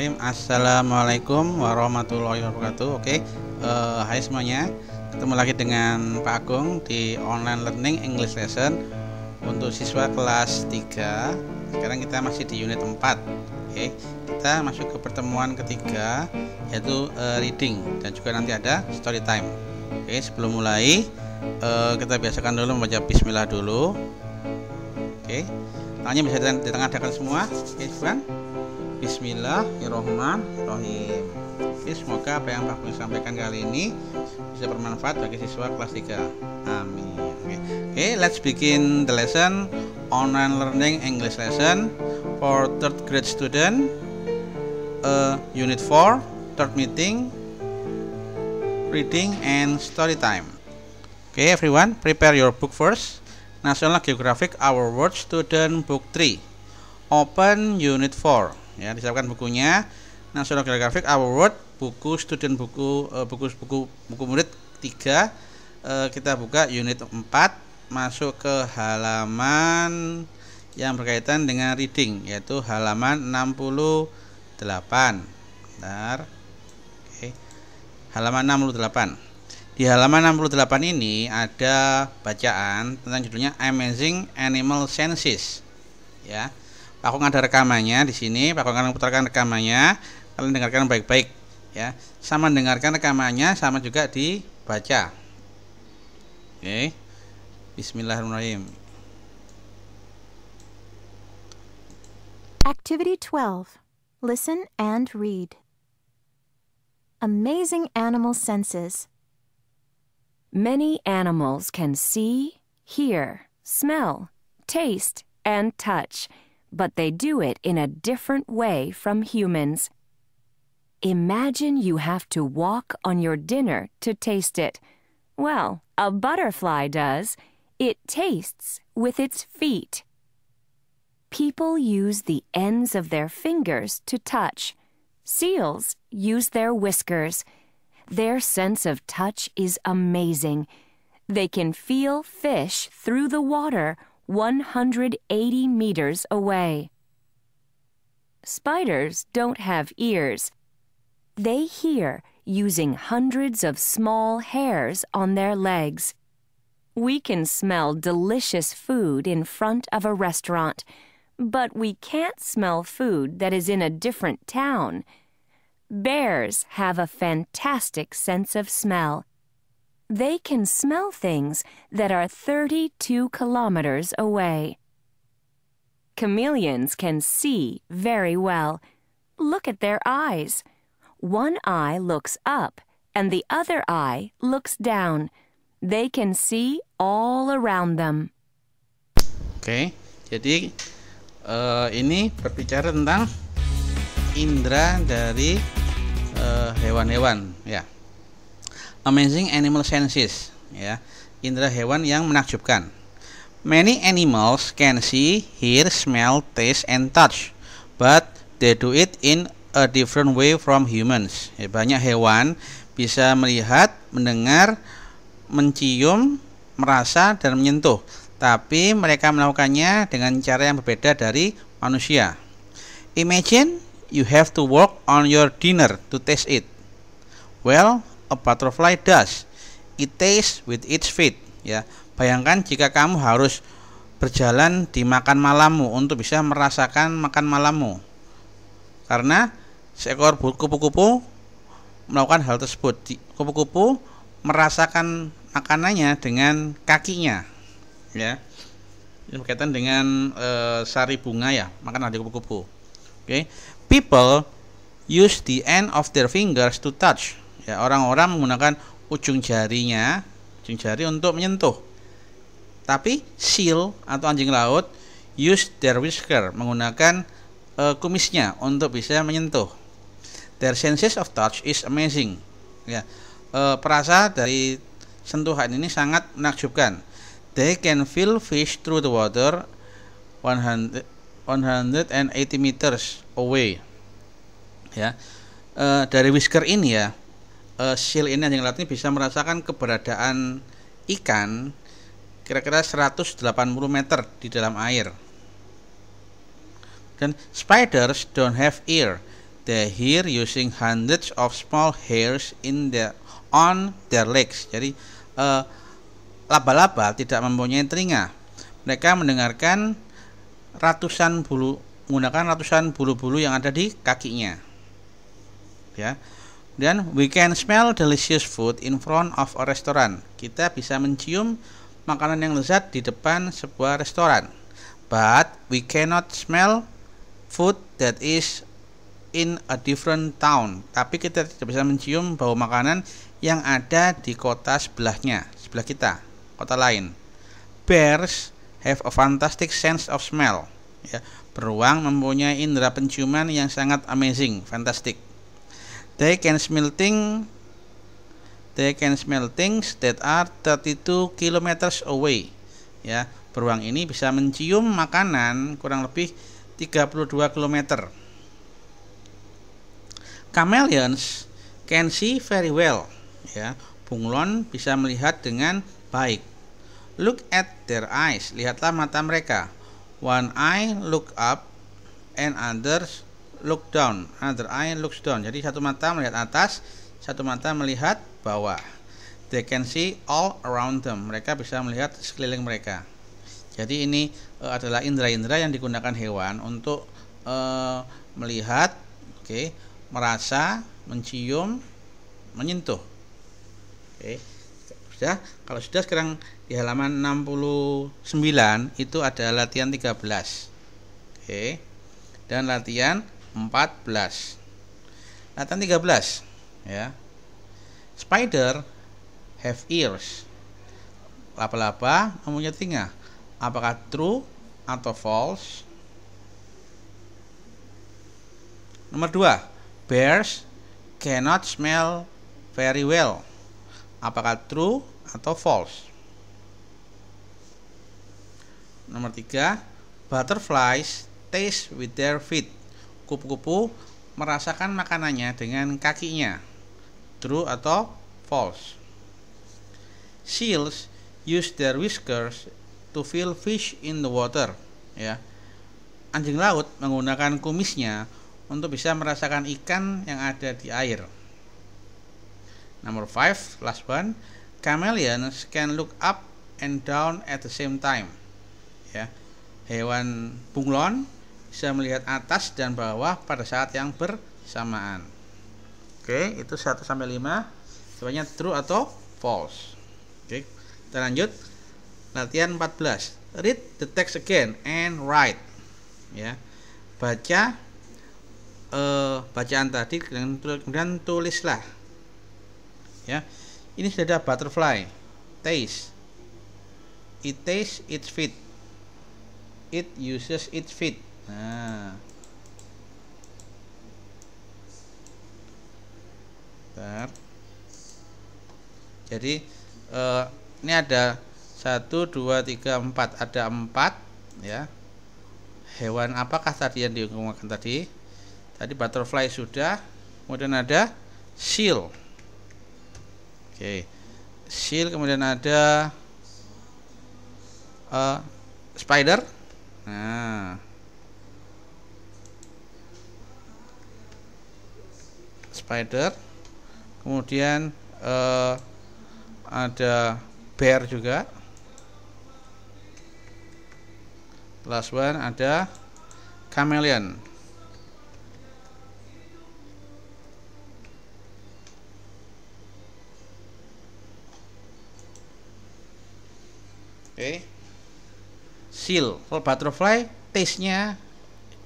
Bismillahirrahmanirrahim. Assalamualaikum warahmatullahi wabarakatuh. Oke, hai semuanya. Ketemu lagi dengan Pak Agung di online learning English lesson untuk siswa kelas 3. Sekarang kita masih di unit 4. Oke, kita masuk ke pertemuan ketiga, yaitu reading, dan juga nanti ada story time. Oke, sebelum mulai kita biasakan dulu membaca bismillah dulu. Oke, tangannya bisa ditengah-tengahkan semua. Oke, bukan? Bismillahirrahmanirrahim. Oke, semoga apa yang Pak Agung sampaikan kali ini bisa bermanfaat bagi siswa kelas 3. Amin. Oke, let's begin the lesson. Online learning English lesson for third grade student, unit 4, third meeting, reading and story time. Okay, everyone, prepare your book first. National Geographic Our World Student Book 3. Open unit 4. Ya, disiapkan bukunya. National Geographic Our World, buku student buku murid 3. Kita buka unit 4, masuk ke halaman yang berkaitan dengan reading, yaitu halaman 68. Bentar. Oke. Halaman 68. Di halaman 68 ini ada bacaan tentang judulnya Amazing Animal Senses. Ya. Pak Agung ada rekamannya di sini. Pak Agung akan putarkan rekamannya. Kalian dengarkan baik-baik, ya. Sama dengarkan rekamannya, sama juga dibaca. Oke. Bismillahirrahmanirrahim. Activity 12. Listen and read. Amazing Animal Senses. Many animals can see, hear, smell, taste, and touch, but they do it in a different way from humans. Imagine you have to walk on your dinner to taste it. Well, a butterfly does. It tastes with its feet. People use the ends of their fingers to touch. Seals use their whiskers. Their sense of touch is amazing. They can feel fish through the water 180 meters away. Spiders don't have ears. They hear using hundreds of small hairs on their legs. We can smell delicious food in front of a restaurant, but we can't smell food that is in a different town. Bears have a fantastic sense of smell. They can smell things that are 32 kilometers away. Chameleons can see very well. Look at their eyes. One eye looks up and the other eye looks down. They can see all around them. Oke, jadi ini berbicara tentang indera dari hewan-hewan, ya. Amazing Animal Senses, ya, indera hewan yang menakjubkan. Many animals can see, hear, smell, taste, and touch, but they do it in a different way from humans. Ya, banyak hewan bisa melihat, mendengar, mencium, merasa, dan menyentuh, tapi mereka melakukannya dengan cara yang berbeda dari manusia. Imagine you have to walk on your dinner to taste it. Well, a butterfly does. It tastes with its feet. Ya, bayangkan jika kamu harus berjalan di makan malammu untuk bisa merasakan makan malammu. Karena seekor kupu-kupu melakukan hal tersebut. Kupu-kupu merasakan makanannya dengan kakinya. Ya. Ini berkaitan dengan sari bunga, ya, makanan dari kupu-kupu. Oke. People use the end of their fingers to touch. Ya, orang-orang menggunakan ujung jari untuk menyentuh. Tapi seal atau anjing laut use their whisker, menggunakan kumisnya untuk bisa menyentuh. Their senses of touch is amazing. Ya, perasa dari sentuhan ini sangat menakjubkan. They can feel fish through the water 180 meters away. Ya, dari whisker ini, ya, seal ini, anjing laut ini bisa merasakan keberadaan ikan kira-kira 180 meter di dalam air. Dan spiders don't have ear. They hear using hundreds of small hairs on their legs. Jadi laba-laba tidak mempunyai telinga. Mereka mendengarkan menggunakan ratusan bulu-bulu yang ada di kakinya. Ya. Dan we can smell delicious food in front of a restaurant. Kita bisa mencium makanan yang lezat di depan sebuah restoran. But we cannot smell food that is in a different town. Tapi kita tidak bisa mencium bau makanan yang ada di kota sebelah kita, kota lain. Bears have a fantastic sense of smell. Ya, beruang mempunyai indera penciuman yang sangat amazing, fantastic. They can smell things that are 32 kilometers away. Ya, beruang ini bisa mencium makanan kurang lebih 32 km. Chameleons can see very well. Ya, bunglon bisa melihat dengan baik. Look at their eyes. Lihatlah mata mereka. One eye look up and others look down. Another eye looks down. Jadi satu mata melihat atas, satu mata melihat bawah. They can see all around them. Mereka bisa melihat sekeliling mereka. Jadi ini adalah indera-indera yang digunakan hewan untuk melihat, merasa, mencium, menyentuh. Sudah, kalau sudah sekarang di halaman 69 itu ada latihan 13. Dan latihan 14. Latihan 13, ya. Spider have ears. Laba-laba mempunyai telinga. Apakah true atau false? Nomor 2, bears cannot smell very well. Apakah true atau false? Nomor 3, butterflies taste with their feet. Kupu-kupu merasakan makanannya dengan kakinya. True atau false? Seals use their whiskers to feel fish in the water. Ya. Anjing laut menggunakan kumisnya untuk bisa merasakan ikan yang ada di air. Number 5, last one. Chameleons can look up and down at the same time. Ya. Hewan bunglon bisa melihat atas dan bawah pada saat yang bersamaan. Itu 1 sampai 5. Jawabannya true atau false. Kita lanjut. Latihan 14. Read the text again and write. Ya. Baca bacaan tadi kemudian tulislah. Ya. Ini sudah ada butterfly. Taste. It tastes its feet. It uses its feet. Nah. Bentar. Jadi ini ada 1, 2, 3, 4. Ada 4, ya. Hewan apakah tadi yang diungkapkan tadi? Tadi butterfly sudah. Kemudian ada seal. Seal, kemudian ada spider. Nah. Spider. Kemudian ada bear juga. Last one ada chameleon. Seal. Kalau butterfly, taste-nya,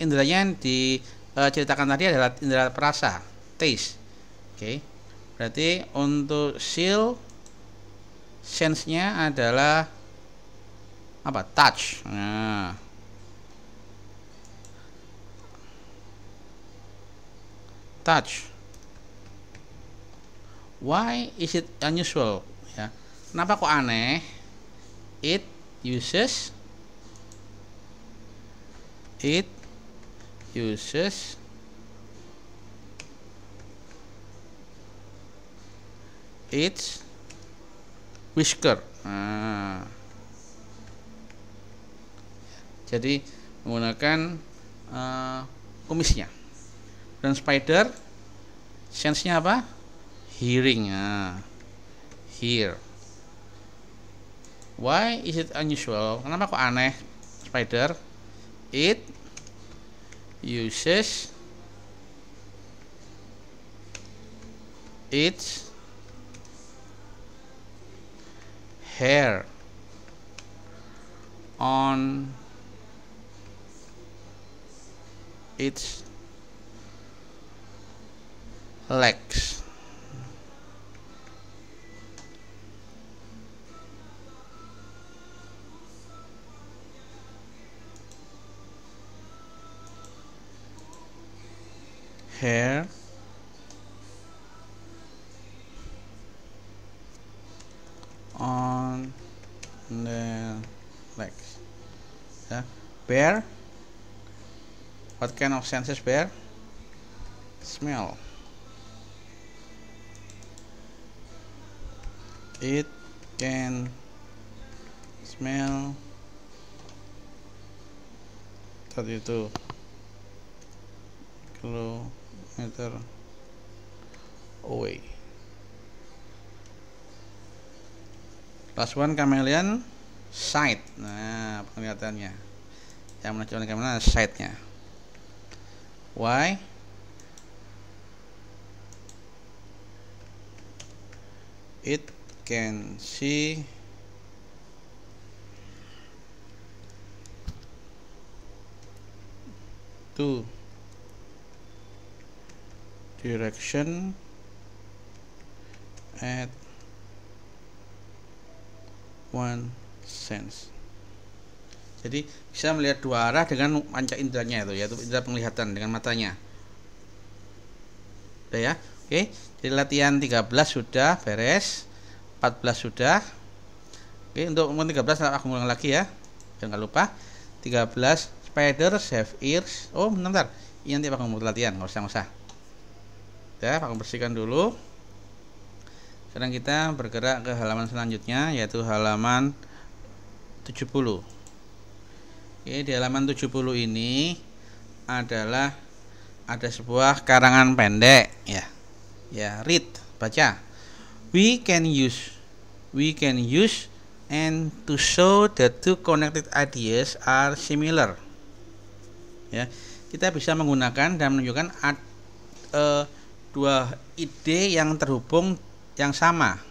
inderanya yang diceritakan tadi adalah indera perasa, taste. Berarti untuk seal, sense-nya adalah apa? Touch. Nah. Touch. Why is it unusual? Ya. Kenapa kok aneh? It uses its whisker. Nah. Jadi menggunakan kumisnya. Dan spider sense-nya apa? Hearing. Nah, hear. Why is it unusual? Kenapa kok aneh spider? It uses its hair on its legs. Hair on the legs. Bear. What kind of senses bear? Smell. It can smell 32 kilometer away. Last one, chameleon sight. Nah, penglihatannya. Yang menunjukkan chameleon sight-nya. Why? It can see two direction at one sense. Jadi bisa melihat dua arah dengan panca inderanya itu, yaitu indera penglihatan dengan matanya. Udah ya? Oke. Jadi latihan 13 sudah beres, 14 sudah. Oke, untuk umur 13 aku ulang lagi ya. Jangan lupa. 13 spiders have ears. Oh, bentar. Ini nanti pakai latihan, nggak usah. Ya, pakai bersihkan dulu. Sekarang kita bergerak ke halaman selanjutnya, yaitu halaman 70. Oke, di halaman 70 ini adalah ada sebuah karangan pendek ya. Ya, read, baca. We can use and to show the two connected ideas are similar. Ya, kita bisa menggunakan dan menunjukkan dua ide yang terhubung yang sama.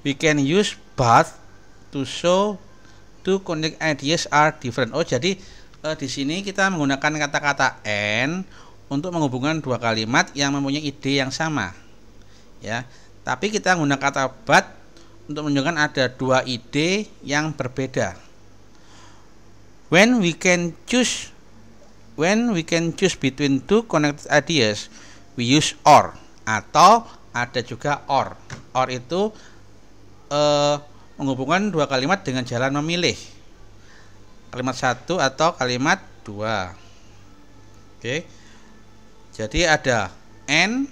We can use but to show two connected ideas are different. Oh, jadi di sini kita menggunakan kata-kata and untuk menghubungkan dua kalimat yang mempunyai ide yang sama. Ya, tapi kita menggunakan kata but untuk menunjukkan ada dua ide yang berbeda. When we can choose between two connected ideas, we use or, atau ada juga or. Or itu menghubungkan dua kalimat dengan jalan memilih. Kalimat satu atau kalimat dua. Oke. Jadi ada and,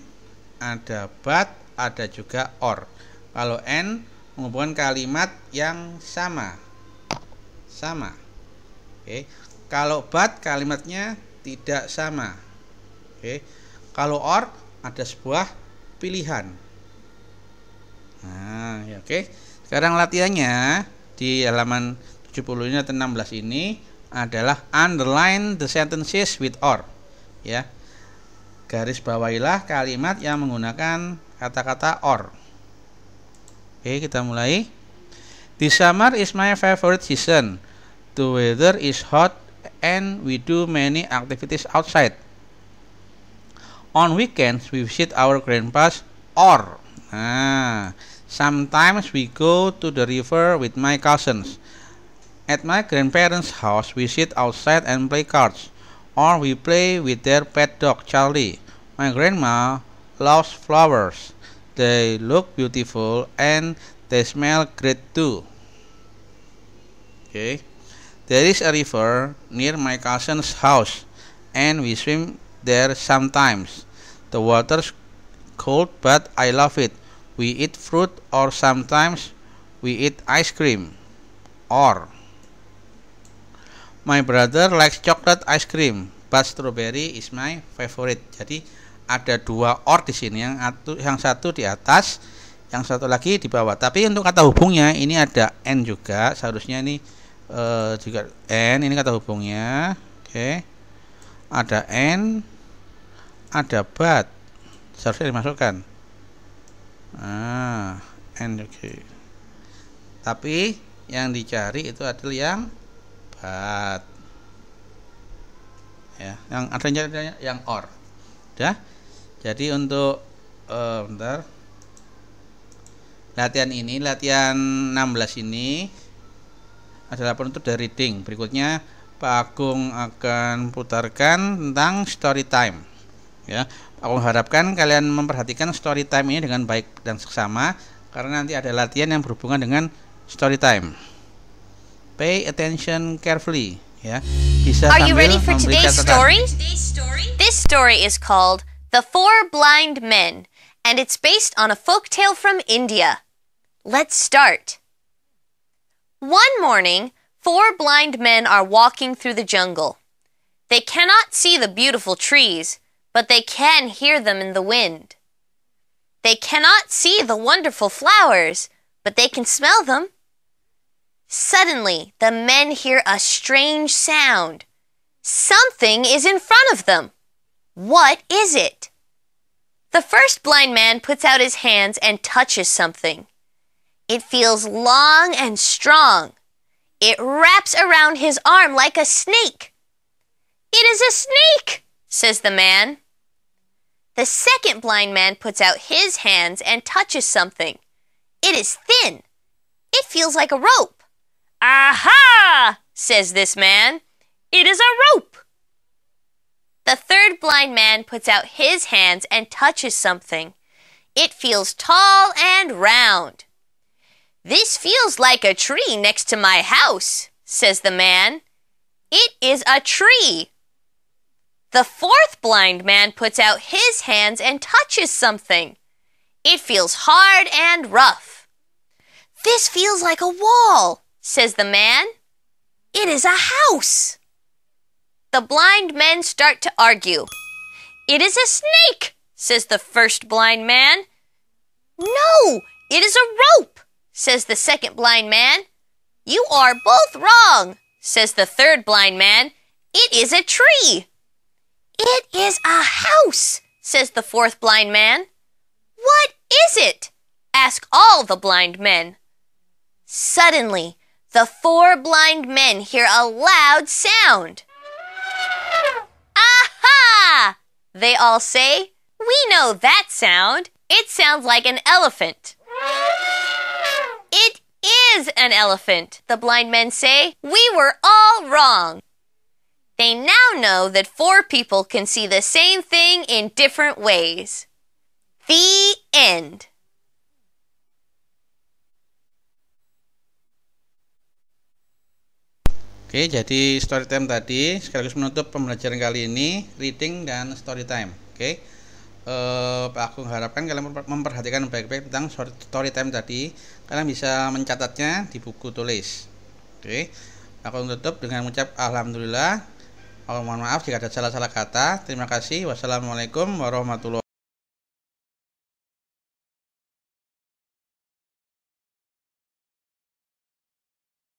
ada but, ada juga or. Kalau and menghubungkan kalimat yang sama. Oke. Kalau but kalimatnya tidak sama. Oke. Kalau or ada sebuah pilihan. Nah, ya, oke. Sekarang latihannya di halaman 70 ini atau 16 ini adalah underline the sentences with or. Ya. Garis bawahilah kalimat yang menggunakan kata-kata or. Oke, kita mulai. The summer is my favorite season. The weather is hot and we do many activities outside. On weekends we visit our grandpa's or. Nah, sometimes we go to the river with my cousins. At my grandparents' house we sit outside and play cards. Or we play with their pet dog Charlie. My grandma loves flowers. They look beautiful and they smell great too. Okay. There is a river near my cousin's house and we swim there sometimes. The water's cold but I love it. We eat fruit or sometimes we eat ice cream. Or my brother likes chocolate ice cream but strawberry is my favorite. Jadi ada dua or di sini, yang satu di atas, yang satu lagi di bawah. Tapi untuk kata hubungnya ini ada and juga, seharusnya ini juga and, ini kata hubungnya. Oke. Ada and, ada but, seharusnya dimasukkan. And oke. Tapi yang dicari itu adalah yang but. Ya, yang adanya yang or. Udah. Jadi untuk bentar. Latihan 16 ini adalah penutup dari reading. Berikutnya Pak Agung akan putarkan tentang story time. Ya, Pak Agung harapkan kalian memperhatikan story time ini dengan baik dan seksama, karena nanti ada latihan yang berhubungan dengan story time. Pay attention carefully. Ya, bisa Are you sambil ready for memberi today's catatan. story? This story is called The Four Blind Men, and it's based on a folktale from India. Let's start. One morning, 4 blind men are walking through the jungle. They cannot see the beautiful trees, but they can hear them in the wind. They cannot see the wonderful flowers, but they can smell them. Suddenly, the men hear a strange sound. Something is in front of them. What is it? The first blind man puts out his hands and touches something. It feels long and strong. It wraps around his arm like a snake. It is a snake, says the man. The second blind man puts out his hands and touches something. It is thin. It feels like a rope. Aha! Says this man. It is a rope. The third blind man puts out his hands and touches something. It feels tall and round. This feels like a tree next to my house, says the man. It is a tree. The fourth blind man puts out his hands and touches something. It feels hard and rough. This feels like a wall, says the man. It is a house. The blind men start to argue. It is a snake, says the first blind man. No, it is a rope, says the second blind man. You are both wrong, says the third blind man. It is a tree. It is a house, says the fourth blind man. What is it? Ask all the blind men. Suddenly, the 4 blind men hear a loud sound. Aha! They all say, we know that sound. It sounds like an elephant. It is an elephant, the blind men say. We were all wrong. They now know that 4 people can see the same thing in different ways. The end. Oke, jadi story time tadi sekaligus menutup pembelajaran kali ini, reading dan story time. Oke, Pak Agung harapkan kalian memperhatikan baik-baik tentang story time tadi. Kalian bisa mencatatnya di buku tulis. Oke, Pak Agung tutup dengan mengucap alhamdulillah. Mohon maaf jika ada salah-salah kata. Terima kasih. Wassalamualaikum warahmatullahi wabarakatuh.